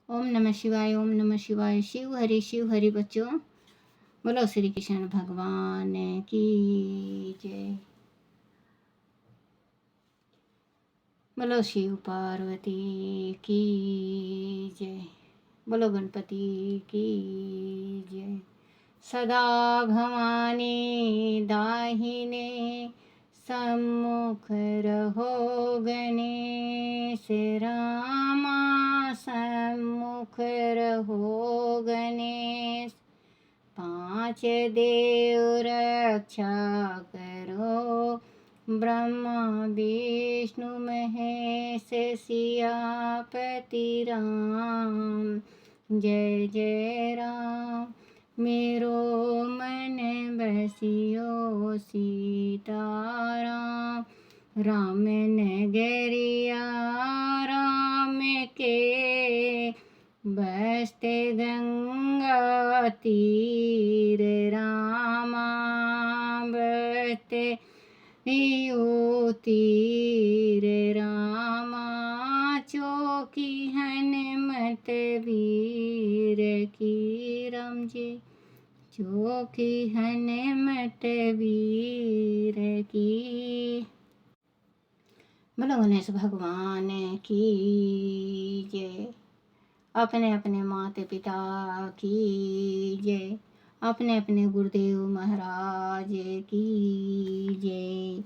ओम नमः शिवाय, ओम नमः शिवाय। शिव हरि बच्चों। बोलो श्री कृष्ण भगवान की जय। बोलो शिव पार्वती की जय। बोलो गणपति की जय। सदा भवानी दाहिने सम्मुख रहो, गणेश रामा सम्मुख रहो गणेश। पांच देव रक्षा करो, ब्रह्मा विष्णु महेश सियापति राम। जय जय राम। मेरो मन बसियो सीताराम। राम नगरिया राम के, बसते गंगा तीर रामा। बसते यो तीर रामा। चौकी हनुमत वीर की राम जी। चौकी हनुमत वीर की। बोलो गणेश भगवान की जय। अपने अपने माता पिता की जय। अपने अपने गुरुदेव महाराज की जय।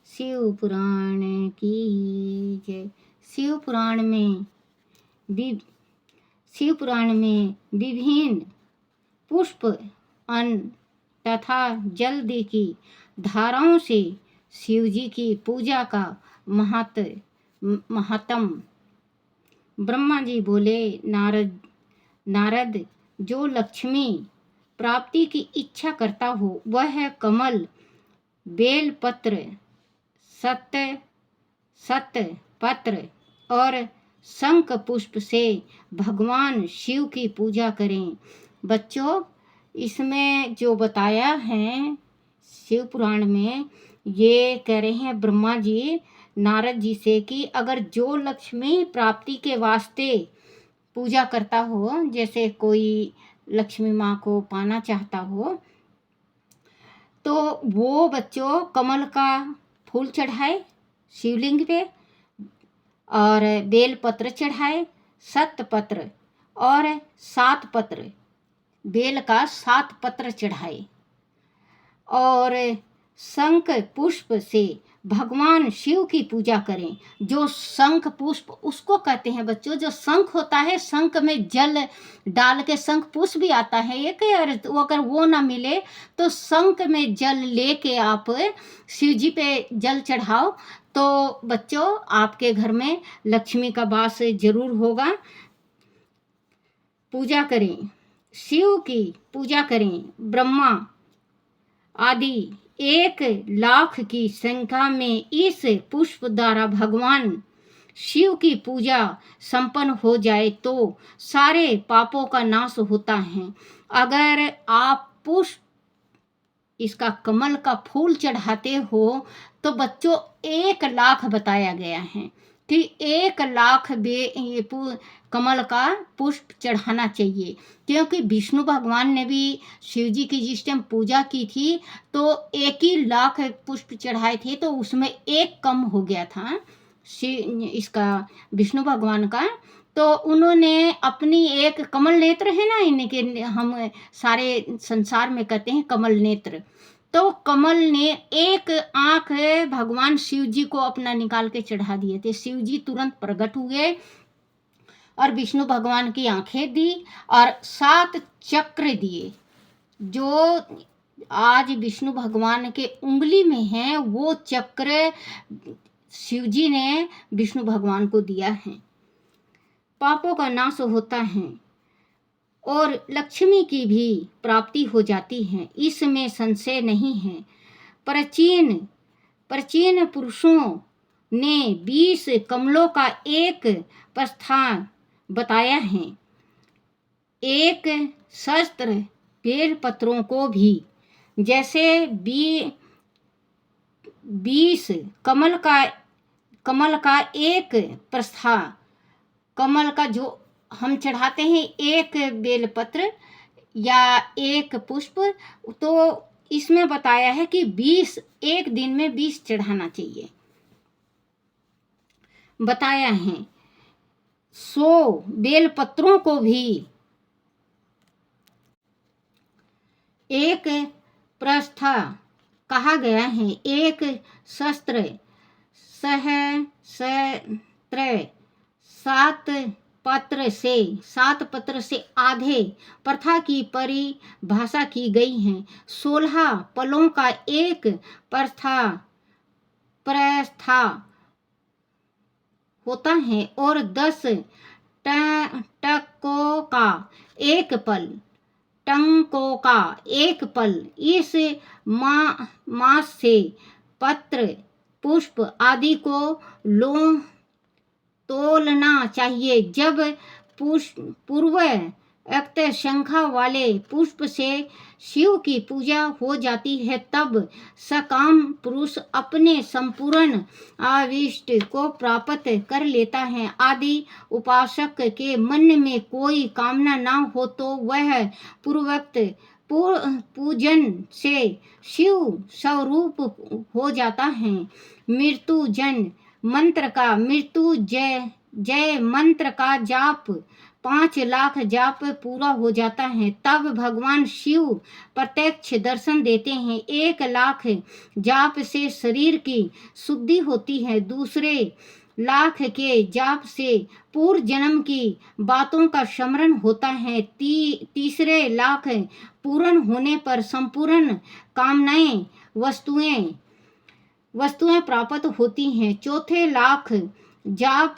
शिव पुराण की जय। शिव पुराण में विभिन्न पुष्प, अन्न तथा जल की धाराओं से शिव जी की पूजा का महात्म। ब्रह्मा जी बोले, नारद जो लक्ष्मी प्राप्ति की इच्छा करता हो वह कमल, बेलपत्र, सत पत्र और शंख पुष्प से भगवान शिव की पूजा करें। बच्चों, इसमें जो बताया है शिव पुराण में, ये कह रहे हैं ब्रह्मा जी नारद जी से कि अगर जो लक्ष्मी प्राप्ति के वास्ते पूजा करता हो, जैसे कोई लक्ष्मी माँ को पाना चाहता हो, तो वो बच्चों कमल का फूल चढ़ाए शिवलिंग पे, और बेलपत्र चढ़ाए, सतपत्र और 7 पत्र, बेल का 7 पत्र चढ़ाए, और शंख पुष्प से भगवान शिव की पूजा करें। जो शंख पुष्प उसको कहते हैं बच्चों, जो शंख होता है, शंख में जल डाल के शंख पुष्प भी आता है एक, और अगर वो ना मिले तो शंख में जल लेके आप शिव जी पे जल चढ़ाओ, तो बच्चों आपके घर में लक्ष्मी का वास जरूर होगा। पूजा करें, शिव की पूजा करें। ब्रह्मा आदि 1,00,000 की संख्या में इस पुष्प द्वारा भगवान शिव की पूजा संपन्न हो जाए तो सारे पापों का नाश होता है। अगर आप पुष्प, इसका कमल का फूल चढ़ाते हो तो बच्चों 1,00,000 बताया गया है कि 1,00,000 कमल का पुष्प चढ़ाना चाहिए, क्योंकि विष्णु भगवान ने भी शिव जी की जिस टाइम पूजा की थी तो 1,00,000 पुष्प चढ़ाए थे, तो उसमें एक कम हो गया था इसका विष्णु भगवान का। तो उन्होंने अपनी एक कमल नेत्र है ना, इनके हम सारे संसार में कहते हैं कमल नेत्र, तो कमल ने एक आंख भगवान शिव जी को अपना निकाल के चढ़ा दिए थे। शिव जी तुरंत प्रकट हुए और विष्णु भगवान की आंखें दी और 7 चक्र दिए। जो आज विष्णु भगवान के उंगली में है वो चक्र शिव जी ने विष्णु भगवान को दिया है। पापों का नाश होता है और लक्ष्मी की भी प्राप्ति हो जाती है, इसमें संशय नहीं है। प्राचीन पुरुषों ने 20 कमलों का एक प्रस्थान बताया है। एक शस्त्र बेल पत्रों को भी, जैसे 20 कमल का एक प्रस्था, कमल का जो हम चढ़ाते हैं एक बेलपत्र या एक पुष्प, तो इसमें बताया है कि 20 एक दिन में 20 चढ़ाना चाहिए, बताया है। 100 बेलपत्रों को भी एक प्रस्था कहा गया है। एक शस्त्र सहस्त्र 7 पत्र से आधे प्रथा की परिभाषा की गई है। 16 पलों का एक प्रस्था होता है और 10 टकों का एक पल, टंकों का एक पल। इस मास से पत्र पुष्प आदि को तोलना चाहिए। जब पूर्वोक्त संख्या वाले पुष्प से शिव की पूजा हो जाती है, तब सकाम पुरुष अपने संपूर्ण अभीष्ट को प्राप्त कर लेता है। आदि उपासक के मन में कोई कामना ना हो तो वह पूर्वोक्त पूजन से शिव स्वरूप हो जाता है। मृत्युजय मंत्र का जय मंत्र का जाप 5 लाख जाप पूरा हो जाता है, तब भगवान शिव प्रत्यक्ष दर्शन देते हैं। 1 लाख जाप से शरीर की शुद्धि होती है। दूसरे लाख के जाप से पूर्व जन्म की बातों का स्मरण होता है। तीसरे लाख पूर्ण होने पर संपूर्ण कामनाएं वस्तुएं प्राप्त होती हैं। चौथे लाख जाप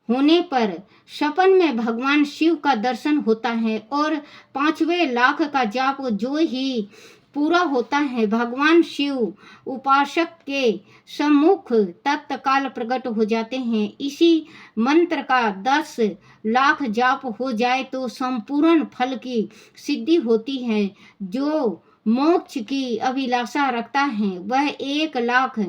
होने पर सपन में भगवान शिव का दर्शन होता है और 5वें लाख का जाप जो ही पूरा होता है, भगवान शिव उपासक के सम्मुख तत्काल प्रकट हो जाते हैं। इसी मंत्र का 10 लाख जाप हो जाए तो संपूर्ण फल की सिद्धि होती है। जो मोक्ष की अभिलाषा रखता है वह 1 लाख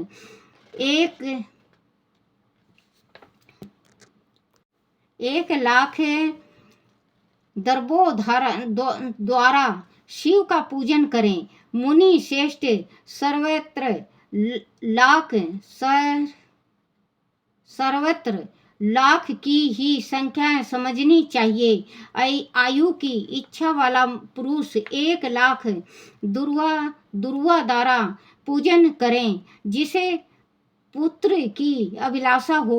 दर्बों द्वारा शिव का पूजन करें। मुनि श्रेष्ठ सर्वत्र लाख की ही संख्या समझनी चाहिए। आयु की इच्छा वाला पुरुष 1 लाख दुर्वा द्वारा पूजन करें। जिसे पुत्र की अभिलाषा हो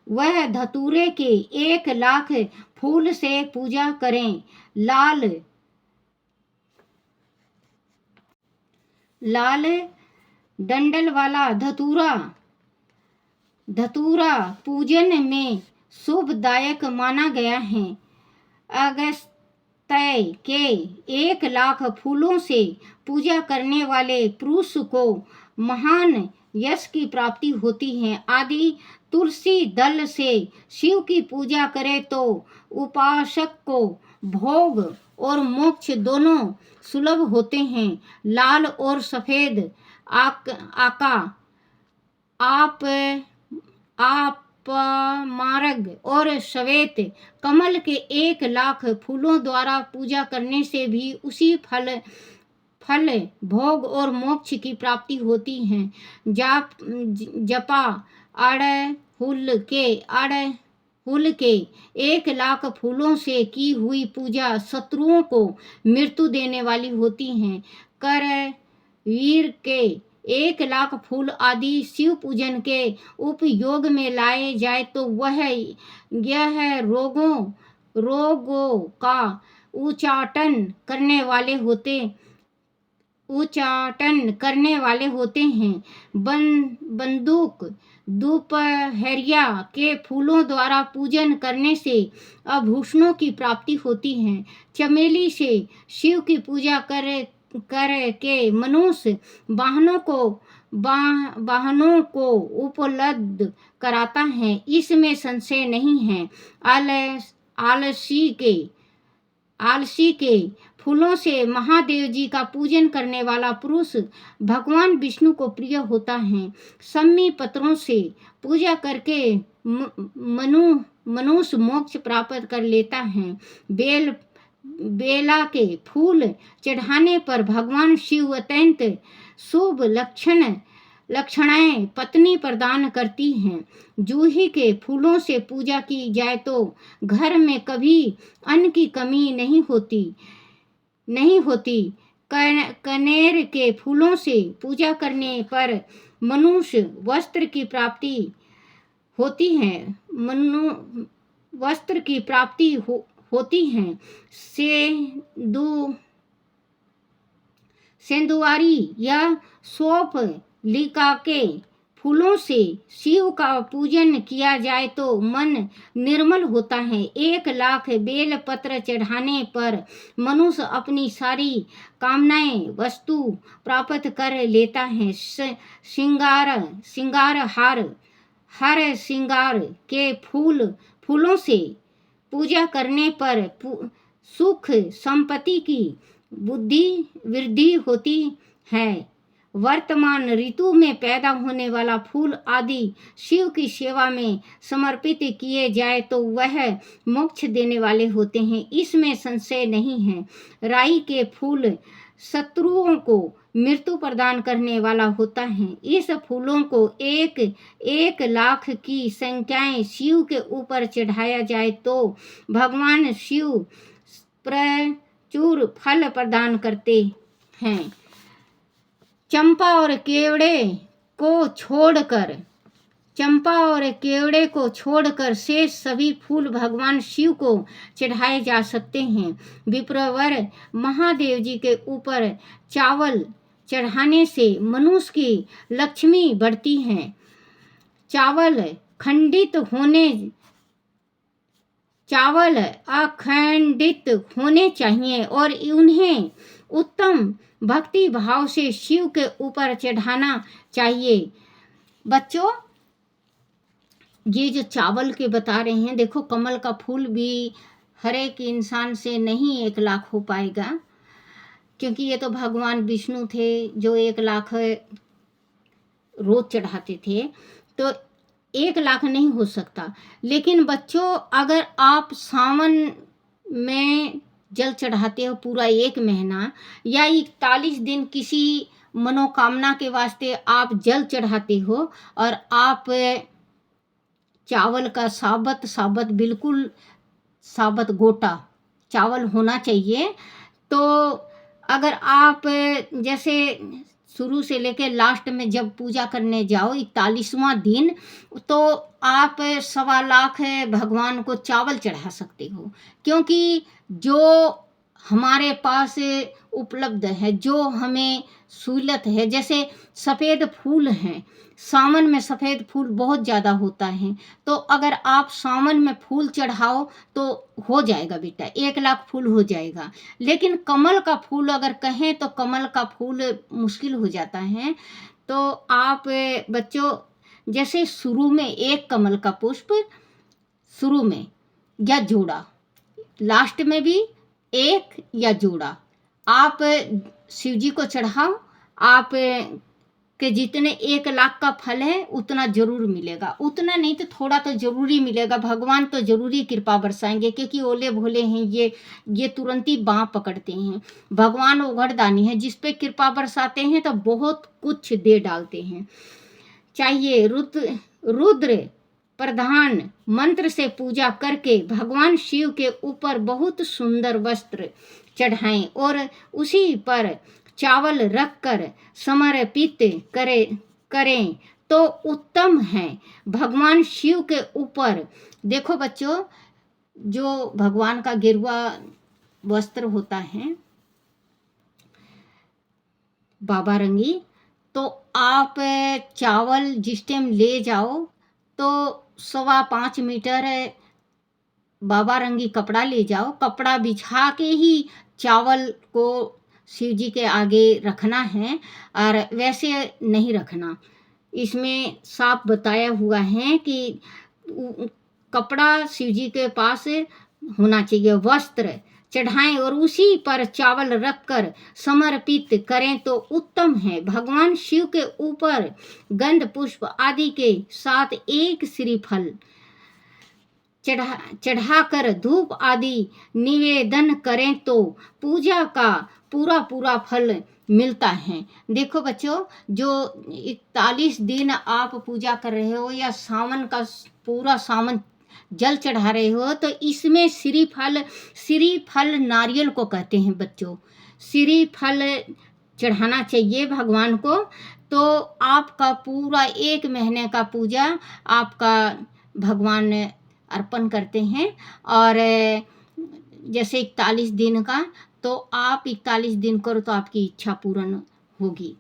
वह धतूरे के 1 लाख फूल से पूजा करें। लाल डंडल वाला धतूरा पूजन में शुभदायक माना गया है। अगस्त्य के 1 लाख फूलों से पूजा करने वाले पुरुष को महान यश की प्राप्ति होती है। आदि तुलसी दल से शिव की पूजा करे तो उपासक को भोग और मोक्ष दोनों सुलभ होते हैं। लाल और सफेद आप मार्ग और श्वेत कमल के 1 लाख फूलों द्वारा पूजा करने से भी उसी फल भोग और मोक्ष की प्राप्ति होती है। जपा अड़हुल के 1 लाख फूलों से की हुई पूजा शत्रुओं को मृत्यु देने वाली होती है। करवीर के 1 लाख फूल आदि शिव पूजन के उपयोग में लाए जाए तो यह रोगों का उच्चाटन करने वाले होते हैं। बंदूक दोपहरिया के फूलों द्वारा पूजन करने से आभूषणों की प्राप्ति होती है। चमेली से शिव की पूजा करके मनुष्य वाहनों को उपलब्ध कराता है, इसमें संशय नहीं है। आलसी के फूलों से महादेव जी का पूजन करने वाला पुरुष भगवान विष्णु को प्रिय होता है। सम्मी पत्रों से पूजा करके मनुष्य मोक्ष प्राप्त कर लेता है। बेला के फूल चढ़ाने पर भगवान शिव अत्यंत शुभ लक्षणाएं पत्नी प्रदान करती हैं। जूही के फूलों से पूजा की जाए तो घर में कभी अन्न की कमी नहीं होती। कनेर के फूलों से पूजा करने पर मनुष्य वस्त्र की प्राप्ति होती है। वस्त्र की प्राप्ति होती है। सेंदुआरी या सौंफ लिका के फूलों से शिव का पूजन किया जाए तो मन निर्मल होता है। 1,00,000 बेल पत्र चढ़ाने पर मनुष्य अपनी सारी कामनाएं वस्तु प्राप्त कर लेता है। हर श्रृंगार के फूलों से पूजा करने पर सुख संपत्ति की बुद्धि वृद्धि होती है। वर्तमान ऋतु में पैदा होने वाला फूल आदि शिव की सेवा में समर्पित किए जाए तो वह मोक्ष देने वाले होते हैं, इसमें संशय नहीं है। राई के फूल शत्रुओं को मृत्यु प्रदान करने वाला होता है। इस फूलों को 1,00,000 की संख्याएं शिव के ऊपर चढ़ाया जाए तो भगवान शिव प्रचुर फल प्रदान करते हैं। चंपा और केवड़े को छोड़कर शेष सभी फूल भगवान शिव को चढ़ाए जा सकते हैं। विप्रवर महादेव जी के ऊपर चावल चढ़ाने से मनुष्य की लक्ष्मी बढ़ती है। चावल अखंडित होने चाहिए और उन्हें उत्तम भक्ति भाव से शिव के ऊपर चढ़ाना चाहिए। बच्चों, ये जो चावल के बता रहे हैं, देखो कमल का फूल भी हर एक इंसान से नहीं 1,00,000 हो पाएगा, क्योंकि ये तो भगवान विष्णु थे जो 1,00,000 रोज चढ़ाते थे, तो 1,00,000 नहीं हो सकता। लेकिन बच्चों, अगर आप सावन में जल चढ़ाते हो पूरा 1 महीना या 41 दिन किसी मनोकामना के वास्ते आप जल चढ़ाते हो और आप चावल का साबत बिल्कुल साबत गोटा चावल होना चाहिए। तो अगर आप जैसे शुरू से लेकर लास्ट में जब पूजा करने जाओ 41वां दिन, तो आप 1,25,000 भगवान को चावल चढ़ा सकते हो, क्योंकि जो हमारे पास उपलब्ध है, जो हमें सहूलत है, जैसे सफ़ेद फूल हैं, सावन में सफ़ेद फूल बहुत ज़्यादा होता है, तो अगर आप सावन में फूल चढ़ाओ तो हो जाएगा बेटा, 1,00,000 फूल हो जाएगा। लेकिन कमल का फूल अगर कहें तो कमल का फूल मुश्किल हो जाता है। तो आप बच्चों, जैसे शुरू में 1 कमल का पुष्प शुरू में या जोड़ा, लास्ट में भी 1 या जोड़ा आप शिव जी को चढ़ाओ। आप के जितने 1,00,000 का फल है उतना जरूर मिलेगा, उतना नहीं तो थोड़ा तो जरूरी मिलेगा। भगवान तो जरूरी कृपा बरसाएंगे, क्योंकि ओले भोले हैं ये तुरंत ही बाँह पकड़ते हैं। भगवान ओघड़दानी है, जिस पे कृपा बरसाते हैं तो बहुत कुछ दे डालते हैं। चाहिए रुद्र प्रधान मंत्र से पूजा करके भगवान शिव के ऊपर बहुत सुंदर वस्त्र चढ़ाएं और उसी पर चावल रखकर समर्पित करें तो उत्तम है। भगवान शिव के ऊपर देखो बच्चों, जो भगवान का गेरुआ वस्त्र होता है बाबा रंगी, तो आप चावल जिस टाइम ले जाओ तो 5.25 मीटर बाबा रंगी कपड़ा ले जाओ। कपड़ा बिछा के ही चावल को शिव जी के आगे रखना है, और वैसे नहीं रखना। इसमें साफ बताया हुआ है कि कपड़ा शिव जी के पास होना चाहिए, वस्त्र चढ़ाएं और उसी पर चावल रखकर समर्पित करें तो उत्तम है। भगवान शिव के ऊपर गंध पुष्प आदि के साथ 1 श्रीफल चढ़ाकर धूप आदि निवेदन करें तो पूजा का पूरा पूरा फल मिलता है। देखो बच्चों, जो 41 दिन आप पूजा कर रहे हो या सावन का पूरा सावन जल चढ़ा रहे हो, तो इसमें श्रीफल नारियल को कहते हैं बच्चों। श्रीफल चढ़ाना चाहिए भगवान को, तो आपका पूरा 1 महीने का पूजा आपका भगवान अर्पण करते हैं। और जैसे 41 दिन का, तो आप 41 दिन करो तो आपकी इच्छा पूर्ण होगी,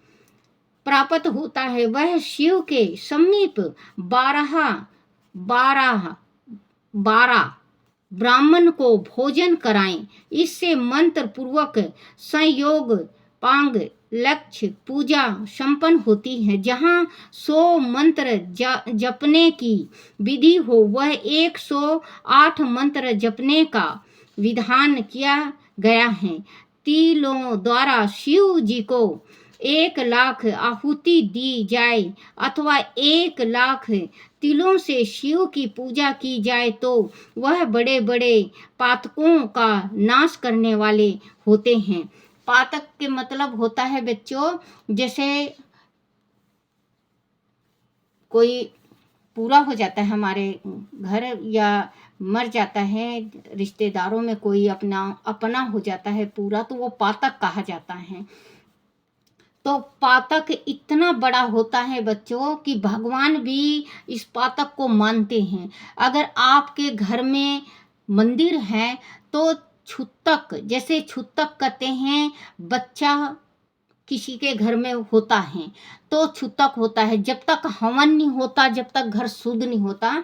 प्राप्त होता है। वह शिव के समीप 12 ब्राह्मण को भोजन कराएं। इससे मंत्र पूर्वक संयोग पांग लक्ष्य पूजा संपन्न होती है। जहाँ 100 मंत्र जपने की विधि हो, वह 108 मंत्र जपने का विधान किया गया है। तिलों द्वारा शिव जी को 1 लाख आहुति दी जाए अथवा 1 लाख तिलों से शिव की पूजा की जाए तो वह बड़े बड़े पातकों का नाश करने वाले होते हैं। पातक के मतलब होता है बच्चों, जैसे कोई पूरा हो जाता है हमारे घर, या मर जाता है रिश्तेदारों में कोई अपना हो जाता है पूरा, तो वो पातक कहा जाता है। तो पातक इतना बड़ा होता है बच्चों कि भगवान भी इस पातक को मानते हैं। अगर आपके घर में मंदिर है तो छुतक, जैसे छुतक कहते हैं, बच्चा किसी के घर में होता है तो छुतक होता है। जब तक हवन नहीं होता, जब तक घर शुद्ध नहीं होता,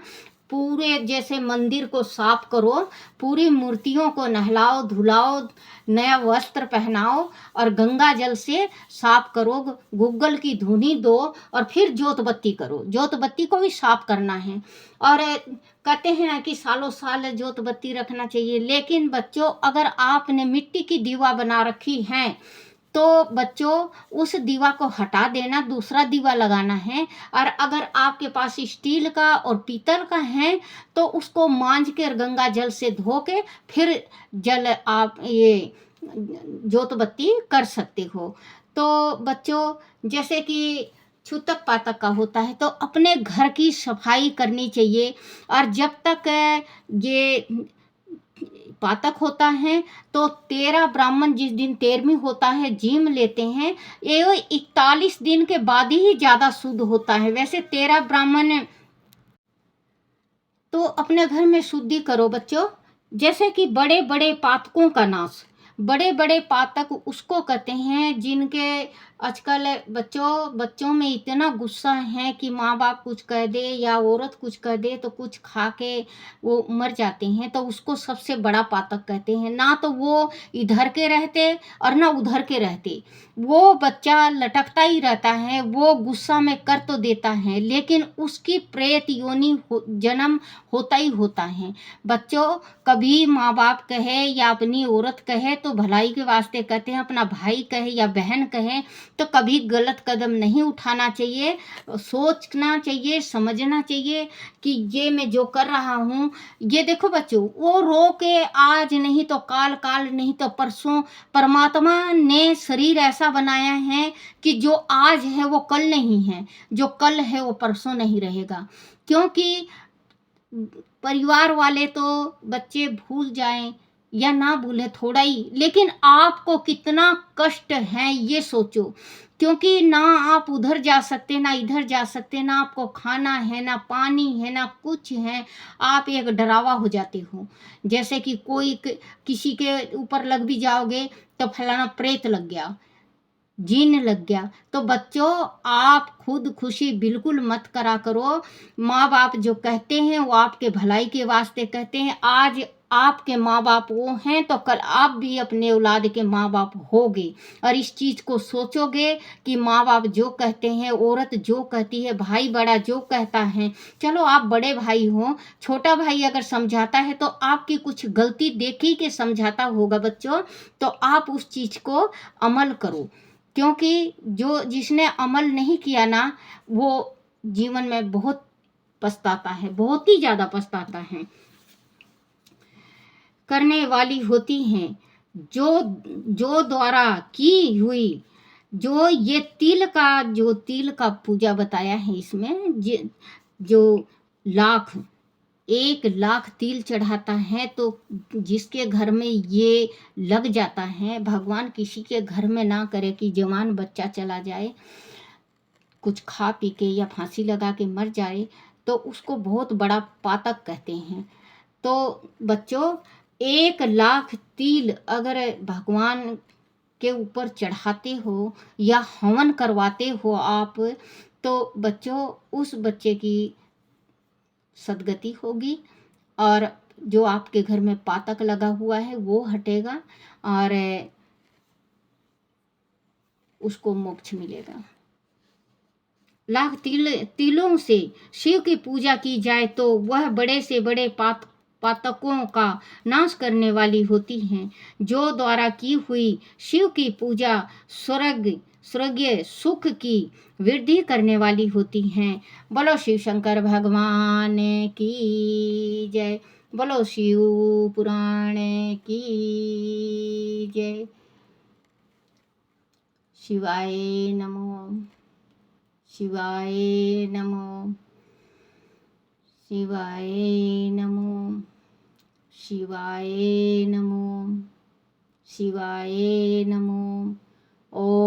पूरे जैसे मंदिर को साफ करो, पूरी मूर्तियों को नहलाओ धुलाओ, नया वस्त्र पहनाओ और गंगा जल से साफ करो, गुग्गल की धुनी दो और फिर जोत बत्ती करो। जोत बत्ती को भी साफ करना है। और कहते हैं ना कि सालों साल जोत बत्ती रखना चाहिए। लेकिन बच्चों, अगर आपने मिट्टी की दीवा बना रखी है तो बच्चों उस दीवा को हटा देना, दूसरा दीवा लगाना है। और अगर आपके पास स्टील का और पीतल का है तो उसको मांज के और गंगा जल से धो के फिर जल आप ये जोत बत्ती कर सकते हो। तो बच्चों, जैसे कि छूतक पातक का होता है तो अपने घर की सफाई करनी चाहिए। और जब तक ये पातक होता है तो 13 ब्राह्मण जिस दिन 13वीं होता है जीम लेते हैं, ये 41 दिन के बाद ही ज़्यादा शुद्ध होता है। वैसे 13 ब्राह्मण तो अपने घर में शुद्धि करो बच्चों। जैसे कि बड़े बड़े पातकों का नाश, बड़े बड़े पातक उसको कहते हैं जिनके आजकल बच्चों में इतना गुस्सा है कि माँ बाप कुछ कह दे या औरत कुछ कह दे तो कुछ खा के वो मर जाते हैं, तो उसको सबसे बड़ा पातक कहते हैं। ना तो वो इधर के रहते और ना उधर के रहते, वो बच्चा लटकता ही रहता है। वो गुस्सा में कर तो देता है लेकिन उसकी प्रेत योनि जन्म होता ही होता है। बच्चों, कभी माँ बाप कहे या अपनी औरत कहे तो भलाई के वास्ते कहते हैं, अपना भाई कहे या बहन कहे तो कभी गलत कदम नहीं उठाना चाहिए। सोचना चाहिए, समझना चाहिए कि ये मैं जो कर रहा हूँ, ये देखो बच्चों, वो रो के आज नहीं तो काल, काल नहीं तो परसों परमात्मा ने शरीर ऐसा बनाया है कि जो आज है वो कल नहीं है, जो कल है वो परसों नहीं रहेगा। क्योंकि परिवार वाले तो बच्चे भूल जाएं या ना भूले थोड़ा ही, लेकिन आपको कितना कष्ट है ये सोचो। क्योंकि ना आप उधर जा सकते ना इधर जा सकते, ना आपको खाना है ना पानी है ना कुछ है। आप एक डरावा हो जाते हो, जैसे कि कोई किसी के ऊपर लग भी जाओगे तो फलाना प्रेत लग गया, जीन लग गया। तो बच्चों, आप खुद खुशी बिल्कुल मत करा करो। माँ बाप जो कहते हैं वो आपके भलाई के वास्ते कहते हैं। आज आपके माँ बाप वो हैं तो कल आप भी अपने औलाद के माँ बाप होगे। और इस चीज़ को सोचोगे कि माँ बाप जो कहते हैं, औरत जो कहती है, भाई बड़ा जो कहता है, चलो आप बड़े भाई हो, छोटा भाई अगर समझाता है तो आपकी कुछ गलती देखी के समझाता होगा बच्चों, तो आप उस चीज़ को अमल करो। क्योंकि जिसने अमल नहीं किया ना, वो जीवन में बहुत पछताता है, बहुत ही ज़्यादा पछताता है। करने वाली होती हैं, जो जो द्वारा की हुई, जो ये तिल का पूजा बताया है इसमें, जो लाख 1 लाख तिल चढ़ाता है, तो जिसके घर में ये लग जाता है, भगवान किसी के घर में ना करे कि जवान बच्चा चला जाए, कुछ खा पी के या फांसी लगा के मर जाए, तो उसको बहुत बड़ा पातक कहते हैं। तो बच्चों, 1 लाख तिल अगर भगवान के ऊपर चढ़ाते हो या हवन करवाते हो आप, तो बच्चों उस बच्चे की सदगति होगी, और जो आपके घर में पातक लगा हुआ है वो हटेगा, और उसको मोक्ष मिलेगा। लाख तिलों से शिव की पूजा की जाए तो वह बड़े से बड़े पातकों का नाश करने वाली होती हैं, जो द्वारा की हुई शिव की पूजा स्वर्गीय सुख की वृद्धि करने वाली होती हैं। बोलो शिव शंकर भगवान की जय। बोलो शिव पुराण की जय। शिवाय नमो, शिवाय नमो, शिवाय नमो, शिवाय नमो, शिवाय नमो। ओम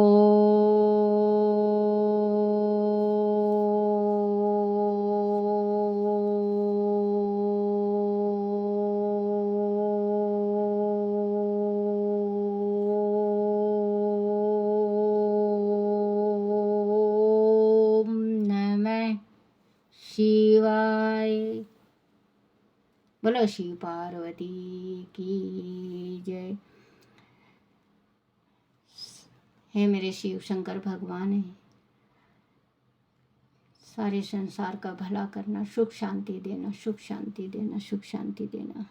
नमः शिवाय। बोलो शिव पार्वती की जय। हे मेरे शिव शंकर भगवान है, सारे संसार का भला करना, सुख शांति देना, सुख शांति देना, सुख शांति देना।